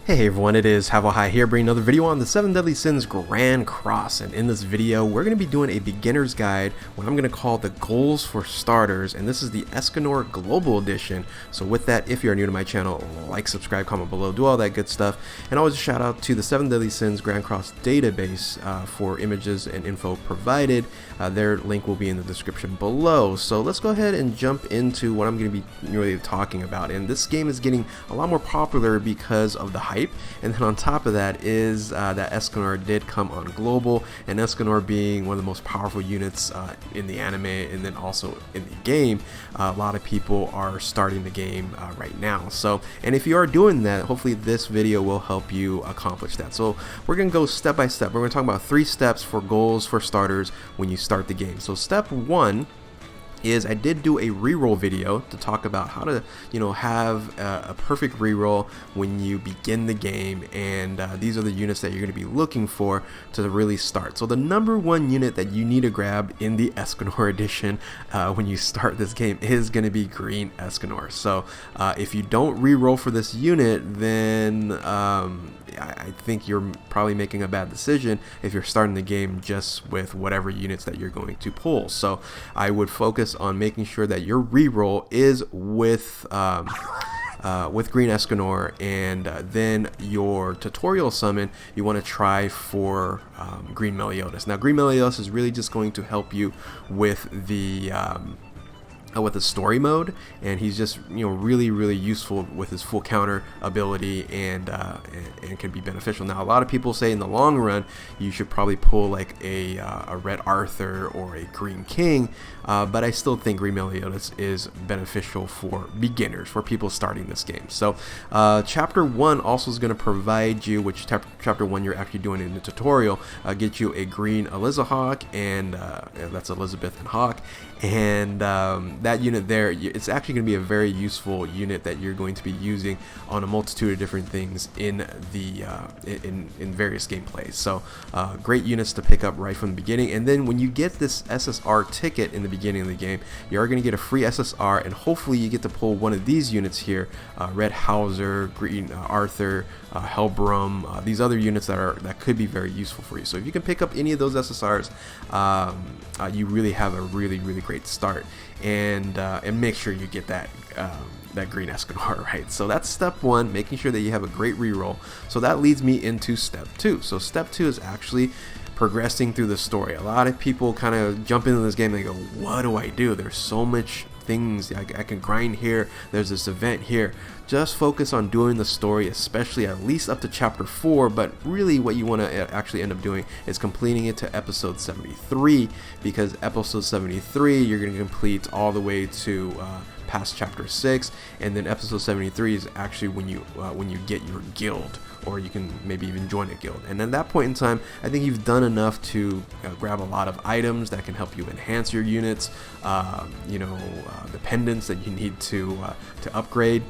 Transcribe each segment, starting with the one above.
Hey everyone, it is Havohai here, bringing another video on the 7 Deadly Sins Grand Cross, and in this video we're going to be doing a beginner's guide, what I'm going to call the goals for starters, and this is the Escanor Global Edition. So with that, if you're new to my channel, like, subscribe, comment below, do all that good stuff, and always a shout out to the 7 Deadly Sins Grand Cross database for images and info provided. Their link will be in the description below. So let's go ahead and jump into what I'm going to be really talking about, and this game is getting a lot more popular because of the hype. And then on top of that is that Escanor did come on global, and Escanor being one of the most powerful units in the anime and then also in the game, a lot of people are starting the game right now. So, and if you are doing that, hopefully this video will help you accomplish that. So we're going to go step by step. We're going to talk about 3 steps for goals for starters when you start the game. So step 1 is I did do a reroll video to talk about how to, have a perfect reroll when you begin the game, and these are the units that you're going to be looking for to really start. So the number 1 unit that you need to grab in the Escanor edition when you start this game is going to be green Escanor. So if you don't reroll for this unit, then I think you're probably making a bad decision if you're starting the game just with whatever units that you're going to pull. So I would focus on making sure that your reroll is with green Escanor, and then your tutorial summon you want to try for green Meliodas. Now green Meliodas is really just going to help you with the story mode, and he's just really useful with his full counter ability, and can be beneficial. Now a lot of people say in the long run you should probably pull like a red Arthur or a green King, but I still think green Meliodas is beneficial for beginners, for people starting this game. So chapter 1 also is going to provide you, which chapter 1 you're actually doing in the tutorial, get you a green Elizahawk, and that's Elizabeth and Hawk, and that unit there, it's actually going to be a very useful unit that you're going to be using on a multitude of different things in the in various gameplays. So great units to pick up right from the beginning. And then when you get this SSR ticket in the beginning of the game, you are going to get a free SSR, and hopefully you get to pull one of these units here, red Hauser, green Arthur, Hellbrum, these other units that could be very useful for you. So if you can pick up any of those SSRs, you really have a really great start, and make sure you get that green Escanor right. So that's step 1, making sure that you have a great reroll. So that leads me into step 2. So step 2 is actually progressing through the story. A lot of people kind of jump into this game and they go, what do I do? There's so much things I can grind here, there's this event here. Just focus on doing the story, especially at least up to chapter 4, but really what you want to actually end up doing is completing it to episode 73, because episode 73 you're going to complete all the way to past chapter 6, and then episode 73 is actually when you get your guild, or you can maybe even join a guild. And at that point in time, I think you've done enough to grab a lot of items that can help you enhance your units, the pendants that you need to upgrade.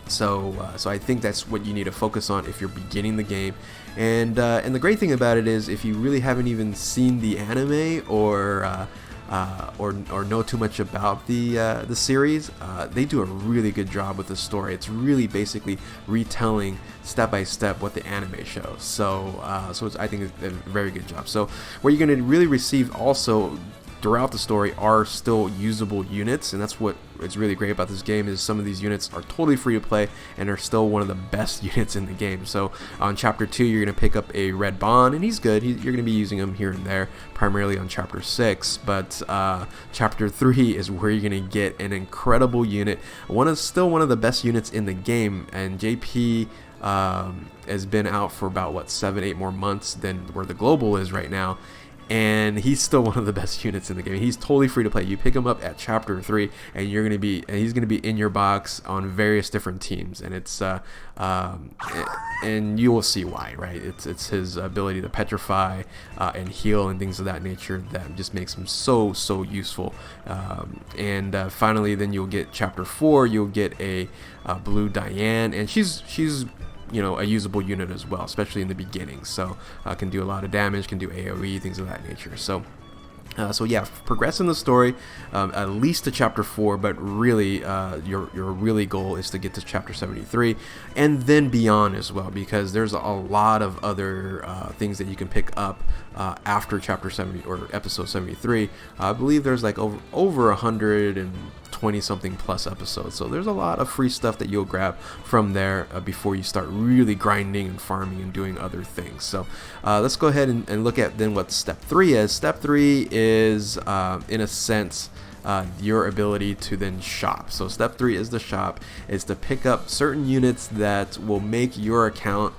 So I think that's what you need to focus on if you're beginning the game. And the great thing about it is, if you really haven't even seen the anime or know too much about the series, they do a really good job with the story. It's really basically retelling step by step what the anime shows. So I think it's a very good job. So what you're going to really receive also throughout the story are still usable units, and that's what is really great about this game, is some of these units are totally free to play and are still one of the best units in the game. So on chapter 2 you're going to pick up a red Bond, and he's good. You're going to be using him here and there, primarily on chapter 6, but chapter 3 is where you're going to get an incredible unit, still one of the best units in the game, and JP has been out for about 7-8 more months than where the global is right now, and he's still one of the best units in the game. He's totally free to play. You pick him up at chapter 3, and he's going to be in your box on various different teams, and it's and you will see why, right? It's his ability to petrify and heal and things of that nature that just makes him so useful. And finally, then you'll get chapter 4. You'll get a blue Diane, and she's a usable unit as well, especially in the beginning. So can do a lot of damage, can do AoE, things of that nature. So So yeah, progress in the story, at least to chapter 4, but really your really goal is to get to chapter 73 and then beyond as well, because there's a lot of other things that you can pick up after chapter 70 or episode 73. I believe there's like over 120 something plus episodes, so there's a lot of free stuff that you'll grab from there before you start really grinding and farming and doing other things. So let's go ahead and look at then what step 3 is. Step 3 is in a sense your ability to then shop. So step 3 is the shop, is to pick up certain units that will make your account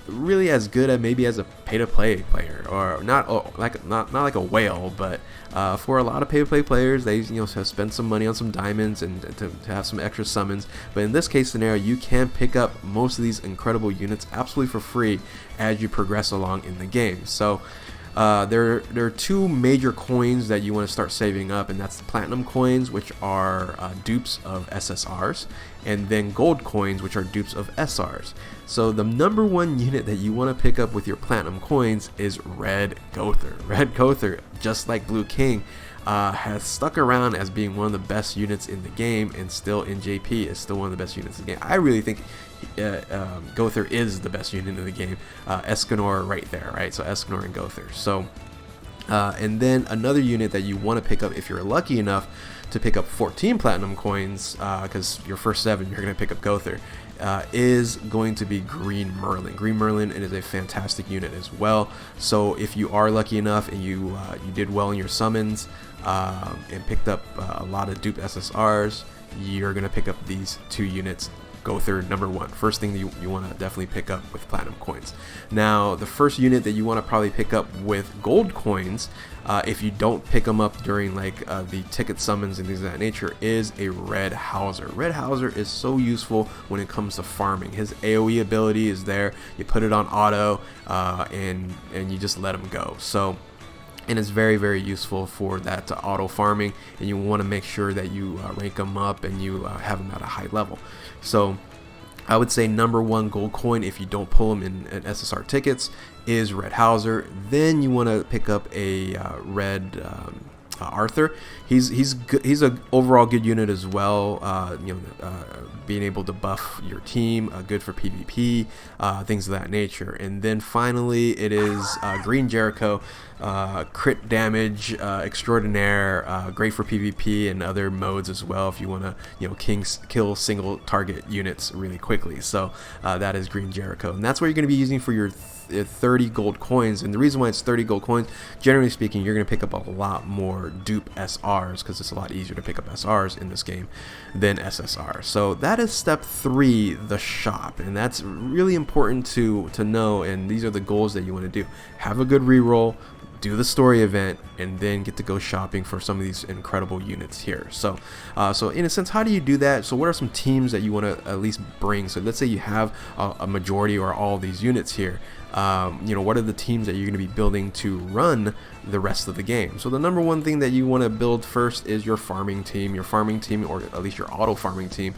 really as good at maybe as a pay-to-play player, or not like a whale, but for a lot of pay-to-play players, they have spent some money on some diamonds and to have some extra summons. But in this case scenario, you can pick up most of these incredible units absolutely for free as you progress along in the game. So there are 2 major coins that you want to start saving up, and that's the platinum coins, which are dupes of SSRs, and then gold coins, which are dupes of SRs. So the number 1 unit that you want to pick up with your platinum coins is Red Gowther. Red Gowther, just like Blue King, has stuck around as being one of the best units in the game, and still in JP is still one of the best units in the game. I really think Gowther is the best unit in the game. Escanor right there, right? So Escanor and Gowther. So and then another unit that you want to pick up if you're lucky enough to pick up 14 platinum coins, because your first 7 you're going to pick up Gowther, is going to be Green Merlin. Green Merlin is a fantastic unit as well. So if you are lucky enough and you did well in your summons and picked up a lot of dupe SSRs, you're going to pick up these 2 units. Gowther, number 1. First thing that you want to definitely pick up with platinum coins. Now, the first unit that you want to probably pick up with gold coins, if you don't pick them up during like the ticket summons and things of that nature, is a Red Hauser. Red Hauser is so useful when it comes to farming. His AoE ability is there. You put it on auto and you just let him go. So, and it's very, very useful for that auto farming, and you want to make sure that you rank them up and you have them at a high level. So I would say number 1 gold coin, if you don't pull them in SSR tickets, is Red Hauser. Then you want to pick up a Red Arthur. He's an overall good unit as well. Being able to buff your team, good for PvP, things of that nature. And then finally, it is Green Jericho, crit damage extraordinaire, great for PvP and other modes as well. If you want to, kill single target units really quickly. So that is Green Jericho, and that's what you're going to be using for your 30 gold coins. And the reason why it's 30 gold coins, generally speaking, you're going to pick up a lot more dupe SRs, because it's a lot easier to pick up SRs in this game than SSR. So that is step 3, the shop, and that's really important to know. And these are the goals that you want to do: have a good reroll, do the story event, and then get to go shopping for some of these incredible units here. So so in a sense, how do you do that? So what are some teams that you want to at least bring? So let's say you have a majority or all these units here. What are the teams that you're going to be building to run the rest of the game? So the number 1 thing that you want to build first is your farming team. Your farming team, or at least your auto farming team,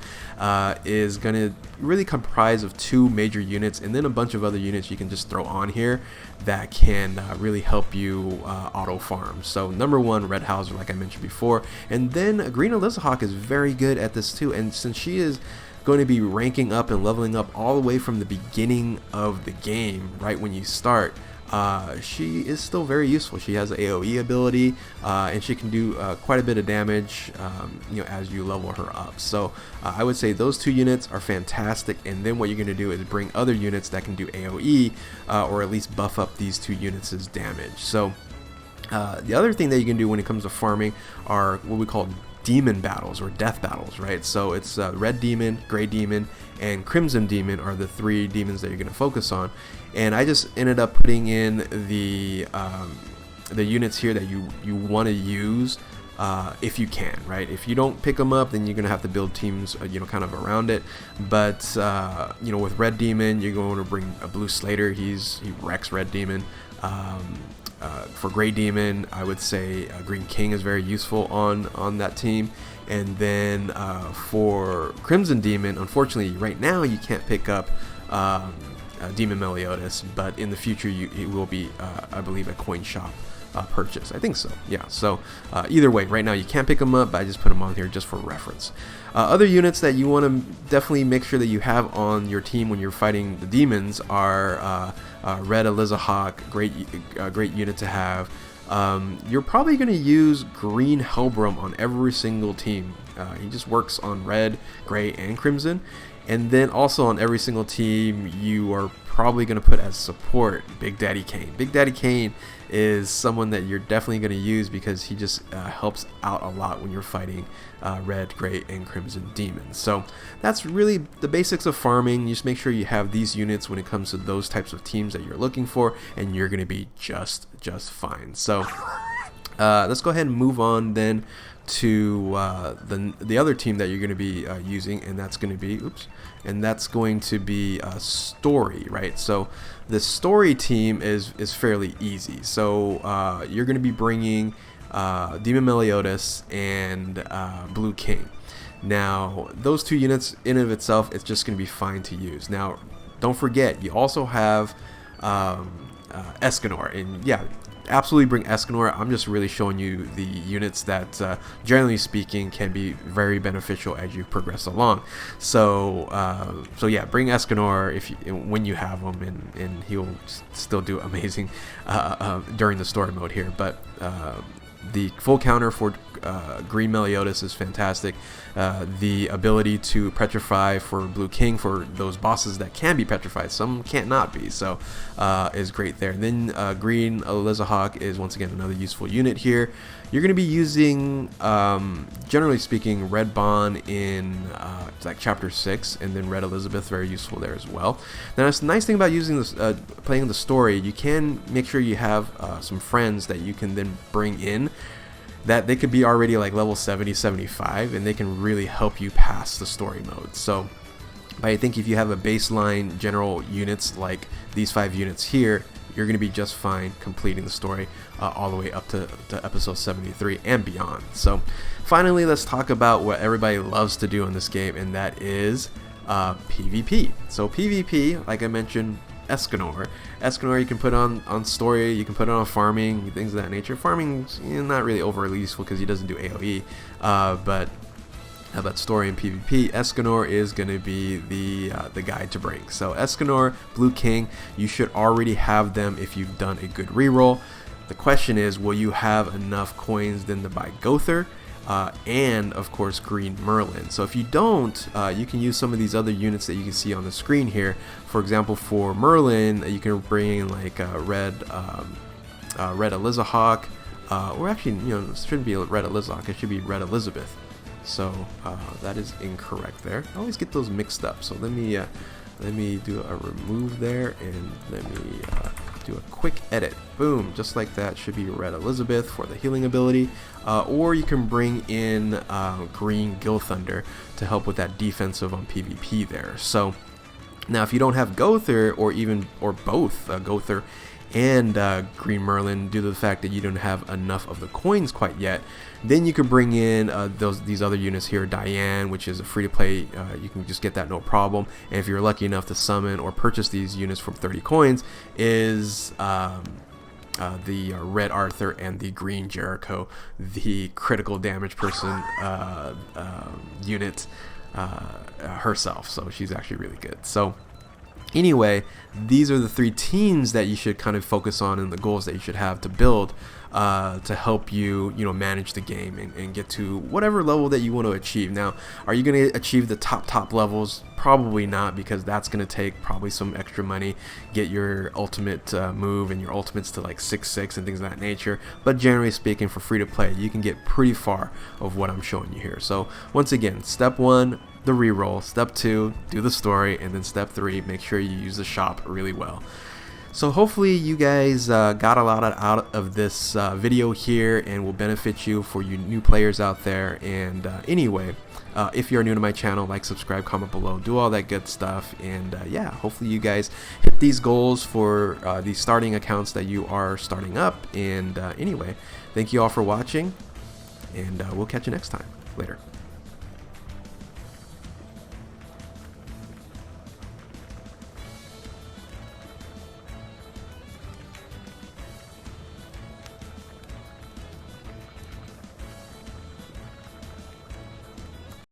is going to really comprise of 2 major units, and then a bunch of other units you can just throw on here that can really help you auto farm. So number 1, Red Hauser, like I mentioned before, and then Green Elizahawk is very good at this too. And since she is going to be ranking up and leveling up all the way from the beginning of the game, right when you start, she is still very useful. She has an AoE ability, and she can do quite a bit of damage as you level her up. So I would say those 2 units are fantastic, and then what you're going to do is bring other units that can do AoE, or at least buff up these 2 units' damage. So the other thing that you can do when it comes to farming are what we call demon battles or death battles, right? So it's Red Demon, Gray Demon, and Crimson Demon are the 3 demons that you're going to focus on. And I just ended up putting in the units here that you want to use if you can, right? If you don't pick them up, then you're going to have to build teams kind of around it. But with Red Demon, you're going to bring a Blue Slater. He wrecks Red Demon. For Gray Demon, I would say Green King is very useful on that team. And then for Crimson Demon, unfortunately, right now you can't pick up Demon Meliodas, but in the future it will be, I believe, a coin shop purchase. I think so, yeah. So either way, right now you can't pick them up, but I just put them on here just for reference. Other units that you want to definitely make sure that you have on your team when you're fighting the demons are Red Elizahawk, great unit to have. You're probably going to use Green Hellbrum on every single team. He just works on red, gray, and crimson. And then also on every single team, you are probably going to put as support Big Daddy Kane. Big Daddy Kane is someone that you're definitely going to use because he just helps out a lot when you're fighting red, gray, and crimson demons. So that's really the basics of farming. You just make sure you have these units when it comes to those types of teams that you're looking for, and you're going to be just fine. So let's go ahead and move on then to the other team that you're going to be using, and that's going to be Story, right? So the Story team is fairly easy. So you're going to be bringing Demon Meliodas and Blue King. Now those two units in and of itself, it's just going to be fine to use. Now don't forget, you also have Escanor, and yeah, absolutely bring Escanor. I'm just really showing you the units that generally speaking can be very beneficial as you progress along. So yeah, bring Escanor when you have him, and he'll still do amazing during the story mode here. But the full counter for Green Meliodas is fantastic. The ability to petrify for Blue King for those bosses that can be petrified, some can't not be, so is great there. And then Green Elizahawk is once again another useful unit here. You're going to be using, generally speaking, Red Bond in like Chapter 6, and then Red Elizabeth, very useful there as well. Now, that's the nice thing about using this, playing the story. You can make sure you have some friends that you can then bring in, that they could be already like level 70, 75, and they can really help you pass the story mode. So I think if you have a baseline general units like these 5 units here, you're going to be just fine completing the story all the way up to episode 73 and beyond. So finally, let's talk about what everybody loves to do in this game, and that is PvP. So PvP, like I mentioned, Escanor you can put on story, you can put it on farming, things of that nature. Farming's not really overly useful because he doesn't do AoE, but story and PvP, Escanor is going to be the guy to bring. So Escanor, Blue King, you should already have them if you've done a good reroll. The question is, will you have enough coins then to buy Gother? And of course Green Merlin. So if you don't, you can use some of these other units that you can see on the screen here. For example, for Merlin, you can bring in like Red Elizahawk, or actually, it shouldn't be Red Elizahawk, it should be Red Elizabeth. So that is incorrect there. I always get those mixed up. So let me do a remove there, and let me do a quick edit. Boom, just like that. Should be Red Elizabeth for the healing ability, or you can bring in Green Gilthunder to help with that defensive on PvP there. So now if you don't have Gother, or both Gother and Green Merlin, due to the fact that you don't have enough of the coins quite yet, then you can bring in these other units here. Diane, which is a free-to-play, you can just get that no problem. And if you're lucky enough to summon or purchase these units from 30 coins, is the Red Arthur and the Green Jericho, the critical damage person unit herself. So she's actually really good. So anyway, these are the 3 teams that you should kind of focus on, and the goals that you should have to build to help you, manage the game and get to whatever level that you want to achieve. Now, are you going to achieve the top levels? Probably not, because that's going to take probably some extra money, get your ultimate move and your ultimates to like 6/6 and things of that nature. But generally speaking, for free to play, you can get pretty far of what I'm showing you here. So once again, step 1, the reroll. Step 2, do the story, and then step 3, make sure you use the shop really well. So hopefully you guys got a lot out of this video here, and will benefit you for you new players out there. And anyway, if you're new to my channel, like, subscribe, comment below, do all that good stuff. And yeah, hopefully you guys hit these goals for these starting accounts that you are starting up. And anyway, thank you all for watching, and we'll catch you next time. Later.